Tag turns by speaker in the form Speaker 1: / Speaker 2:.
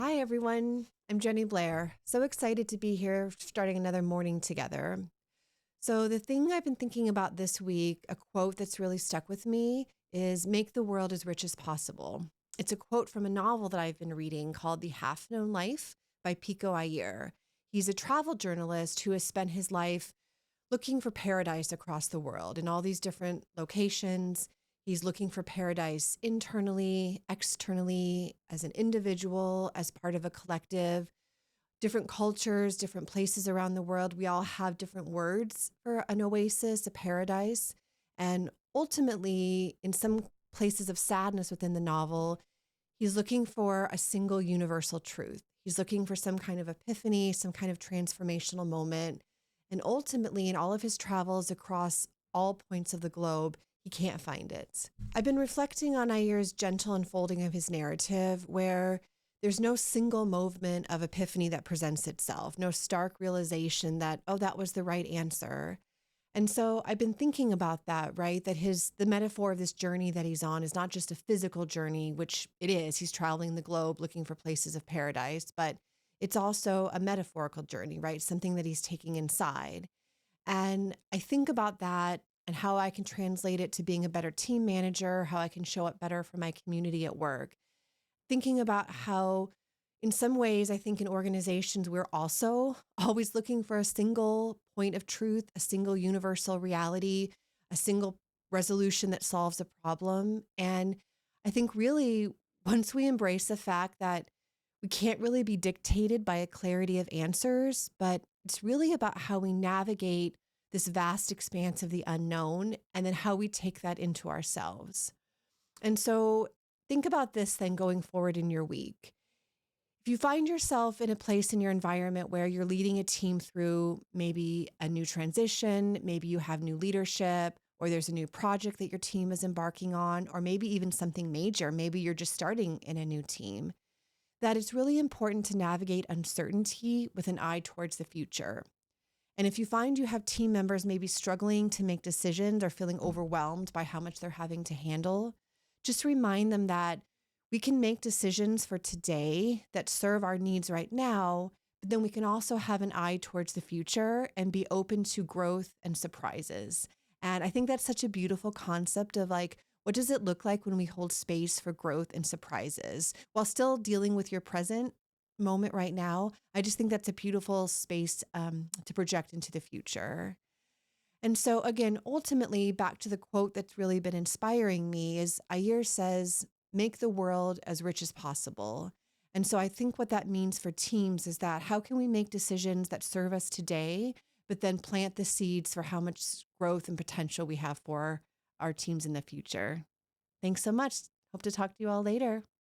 Speaker 1: Hi, everyone. I'm Jennie Blair. So excited to be here starting another morning together. So, the thing I've been thinking about this week, a quote that's really stuck with me, is make the world as rich as possible. It's a quote from a novel that I've been reading called The Half Known Life by Pico Iyer. He's a travel journalist who has spent his life looking for paradise across the world in all these different locations. He's looking for paradise internally, externally, as an individual, as part of a collective, different cultures, different places around the world. We all have different words for an oasis, a paradise. And ultimately, in some places of sadness within the novel, he's looking for a single universal truth. He's looking for some kind of epiphany, some kind of transformational moment. And ultimately, in all of his travels across all points of the globe, he can't find it. I've been reflecting on Iyer's gentle unfolding of his narrative, where there's no single moment of epiphany that presents itself, no stark realization that, oh, that was the right answer. And so I've been thinking about that, right? That the metaphor of this journey that he's on is not just a physical journey, which it is. He's traveling the globe looking for places of paradise, but it's also a metaphorical journey, right? Something that he's taking inside. And I think about that and how I can translate it to being a better team manager, how I can show up better for my community at work. Thinking about how, in some ways, I think in organizations, we're also always looking for a single point of truth, a single universal reality, a single resolution that solves a problem. And I think really, once we embrace the fact that we can't really be dictated by a clarity of answers, but it's really about how we navigate this vast expanse of the unknown and then how we take that into ourselves. And so think about this then going forward in your week. If you find yourself in a place in your environment where you're leading a team through maybe a new transition, maybe you have new leadership, or there's a new project that your team is embarking on, or maybe even something major, maybe you're just starting in a new team, that it's really important to navigate uncertainty with an eye towards the future. And if you find you have team members maybe struggling to make decisions or feeling overwhelmed by how much they're having to handle, just remind them that we can make decisions for today that serve our needs right now, but then we can also have an eye towards the future and be open to growth and surprises. And I think that's such a beautiful concept of like, what does it look like when we hold space for growth and surprises while still dealing with your present moment right now? I just think that's a beautiful space to project into the future. And so, again, ultimately, back to the quote that's really been inspiring me is Iyer says, make the world as rich as possible. And so I think what that means for teams is that how can we make decisions that serve us today, but then plant the seeds for how much growth and potential we have for our teams in the future? Thanks so much. Hope to talk to you all later.